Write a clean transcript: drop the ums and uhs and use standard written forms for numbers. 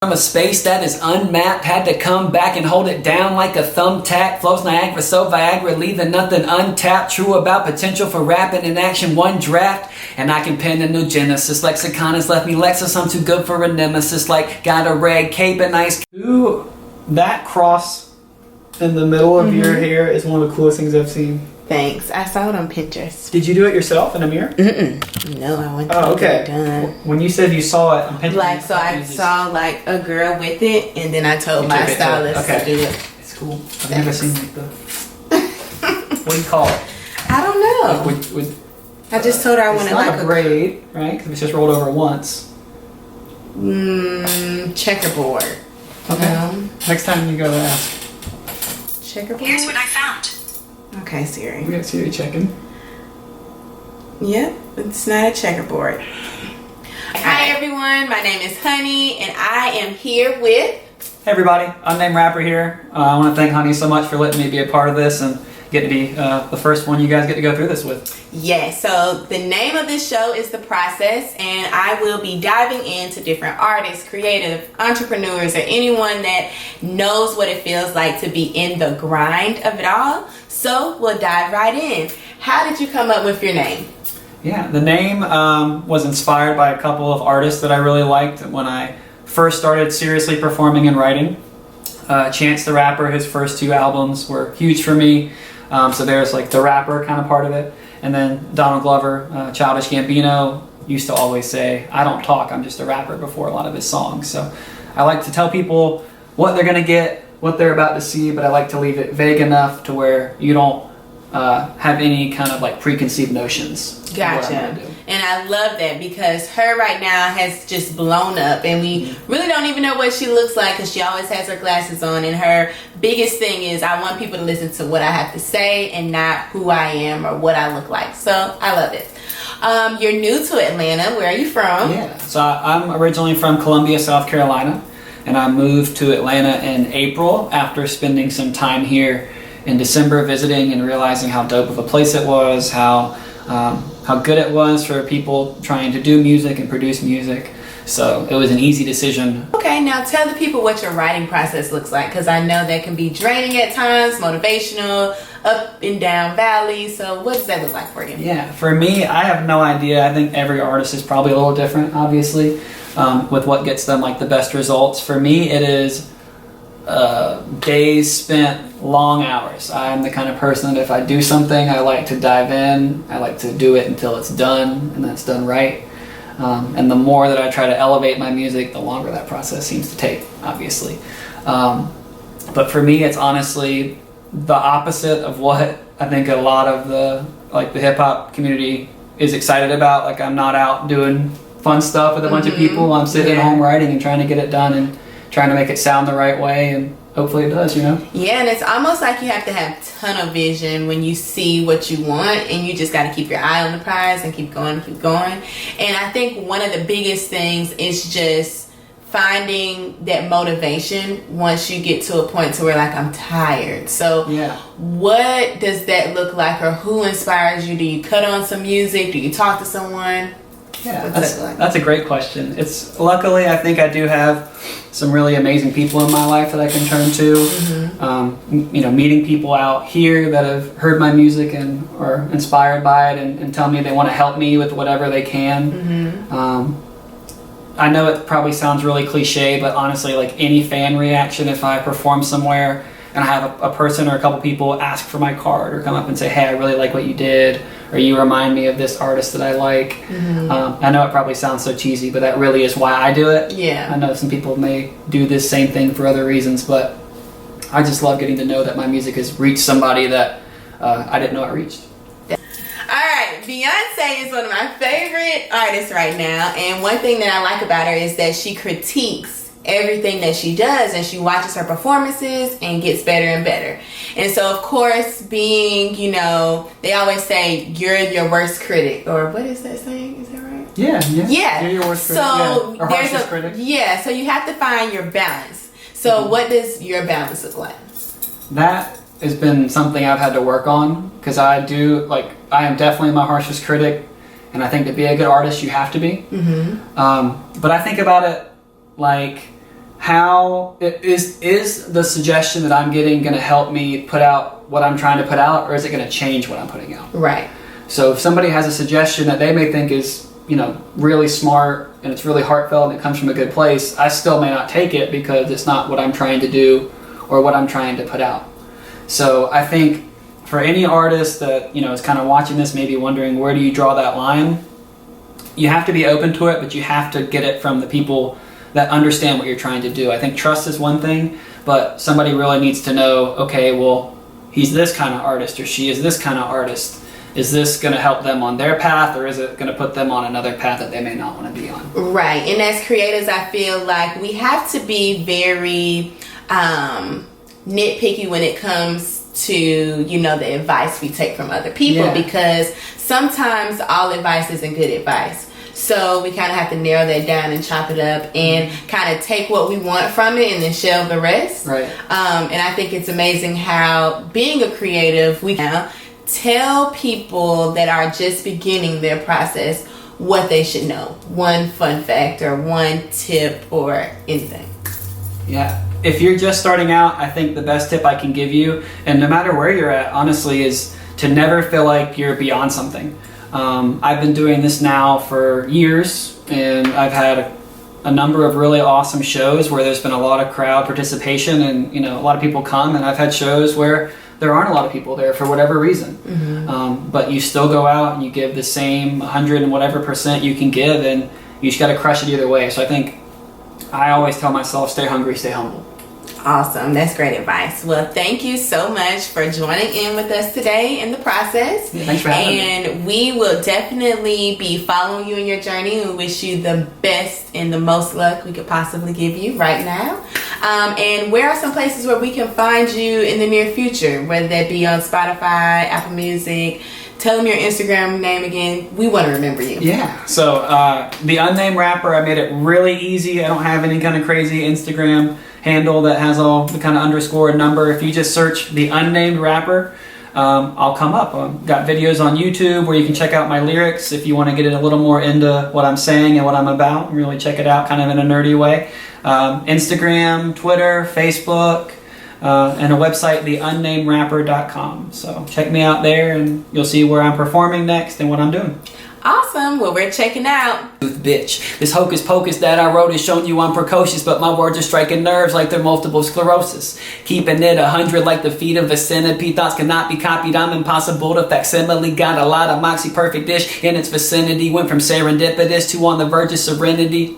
From a space that is unmapped, had to come back and hold it down like a thumbtack. Flows Niagara, so Viagra, leaving nothing untapped. True about potential for rapping in action, one draft, and I can pen a new Genesis. Lexicon has left me Lexus, I'm too good for a nemesis. Like, got a red cape and nice. Ooh, that cross in the middle of your hair is one of the coolest things I've seen. Thanks. I saw it on Pinterest. Did you do it yourself in a mirror? No, I went to okay. get it done. When you said you saw it on Pinterest, Like, so I saw like a girl with it, and then I told my stylist to do it. It's cool. I've never seen like the. What do you call it? I don't know. With I just told her I wanted like a braid, right? Because it's just rolled over once. Checkerboard. Okay. Next time you go ask. Checkerboard. Here's what I found. Okay, Siri. We got Siri checking. Yep, it's not a checkerboard. Hi everyone, my name is Honey, and I am here with. Hey everybody, Unnamed Rapper here. I want to thank Honey so much for letting me be a part of this and get to be the first one you guys get to go through this with. Yes, so the name of this show is The Process, and I will be diving into different artists, creative entrepreneurs, or anyone that knows what it feels like to be in the grind of it all. So we'll dive right in. How did you come up with your name? Yeah, the name was inspired by a couple of artists that I really liked when I first started seriously performing and writing. Chance the Rapper, his first two albums were huge for me. So there's like the rapper kind of part of it. And then Donald Glover, Childish Gambino, used to always say, I don't talk, I'm just a rapper, before a lot of his songs. So I like to tell people what they're gonna get, what they're about to see, but I like to leave it vague enough to where you don't have any kind of like preconceived notions. Gotcha. And I love that because her right now has just blown up, and we really don't even know what she looks like because she always has her glasses on, and her biggest thing is I want people to listen to what I have to say and not who I am or what I look like. So I love it. You're new to Atlanta. Where are you from? Yeah, so I'm originally from Columbia, South Carolina, and I moved to Atlanta in April after spending some time here in December visiting and realizing how dope of a place it was, how good it was for people trying to do music and produce music. So it was an easy decision. Okay, now tell the people what your writing process looks like, because I know that can be draining at times, motivational, up and down valleys. So what does that look like for you? Yeah, for me, I have no idea. I think every artist is probably a little different, obviously, with what gets them like the best results. For me, it is days spent, long hours. I'm the kind of person that if I do something, I like to dive in. I like to do it until it's done, and that's done right. And the more that I try to elevate my music, the longer that process seems to take, obviously. But for me, it's honestly the opposite of what I think a lot of the hip hop community is excited about. Like, I'm not out doing fun stuff with a bunch of people. I'm sitting at home writing and trying to get it done and trying to make it sound the right way, and hopefully it does, you know? Yeah, and it's almost like you have to have tunnel vision when you see what you want, and you just got to keep your eye on the prize and keep going, keep going. And I think one of the biggest things is just finding that motivation once you get to a point to where like I'm tired. So what does that look like, or who inspires you? Do you cut on some music? Do you talk to someone? Yeah, that's a great question. It's luckily I think I do have some really amazing people in my life that I can turn to. You know, meeting people out here that have heard my music and are inspired by it and tell me they want to help me with whatever they can. I know it probably sounds really cliche, but honestly, like any fan reaction, if I perform somewhere and I have a person or a couple people ask for my card or come up and say, hey, I really like what you did, or you remind me of this artist that I like. I know it probably sounds so cheesy, but that really is why I do it. I know some people may do this same thing for other reasons, but I just love getting to know that my music has reached somebody that I didn't know it reached. Alright, Beyonce is one of my favorite artists right now, and one thing that I like about her is that she critiques everything that she does, and she watches her performances and gets better and better. And so of course, being, you know, they always say you're your worst critic, or what is that saying? Is that right? Yeah. You're your worst critic. So or harshest critic. Yeah, so you have to find your balance. So what does your balance look like? That has been something I've had to work on, because I am definitely my harshest critic, and I think to be a good artist you have to be. But I think about it like how is the suggestion that I'm getting going to help me put out what I'm trying to put out, or is it going to change what I'm putting out? Right. So if somebody has a suggestion that they may think is, really smart and it's really heartfelt and it comes from a good place, I still may not take it because it's not what I'm trying to do or what I'm trying to put out. So I think for any artist that, is kind of watching this, maybe wondering where do you draw that line, you have to be open to it, but you have to get it from the people that understand what you're trying to do. I think trust is one thing, but somebody really needs to know, okay, well, he's this kind of artist or she is this kind of artist. Is this going to help them on their path, or is it going to put them on another path that they may not want to be on? Right. And as creators, I feel like we have to be very nitpicky when it comes to, the advice we take from other people, because sometimes all advice isn't good advice. So we kind of have to narrow that down and chop it up and kind of take what we want from it and then shelve the rest. Right. And I think it's amazing how being a creative, we now tell people that are just beginning their process what they should know. One fun fact or one tip or anything. Yeah. If you're just starting out, I think the best tip I can give you, and no matter where you're at, honestly, is to never feel like you're beyond something. I've been doing this now for years, and I've had a number of really awesome shows where there's been a lot of crowd participation and, a lot of people come, and I've had shows where there aren't a lot of people there for whatever reason. But you still go out and you give the same 100 and whatever % you can give, and you just got to crush it either way. So I think I always tell myself, stay hungry, stay humble. Awesome. That's great advice. Well, thank you so much for joining in with us today in the process. Yeah, thanks for having me. And we will definitely be following you in your journey. We wish you the best and the most luck we could possibly give you right now. And where are some places where we can find you in the near future, whether that be on Spotify, Apple Music? Tell them your Instagram name again. We want to remember you. Yeah. So the Unnamed Rapper, I made it really easy. I don't have any kind of crazy Instagram handle that has all the kind of underscore number. If you just search the Unnamed Rapper, I'll come up. I've got videos on YouTube where you can check out my lyrics if you want to get it a little more into what I'm saying and what I'm about and really check it out kind of in a nerdy way. Instagram, Twitter, Facebook, and a website, TheUnnamedRapper.com. So check me out there and you'll see where I'm performing next and what I'm doing. Awesome. Well, we're checking out. Bitch, this hocus pocus that I wrote is showing you I'm precocious, but my words are striking nerves like they're multiple sclerosis. Keeping it 100 like the feet of a centipede. Thoughts cannot be copied, I'm impossible to facsimile. Got a lot of moxie perfect dish in its vicinity. Went from serendipitous to on the verge of serenity.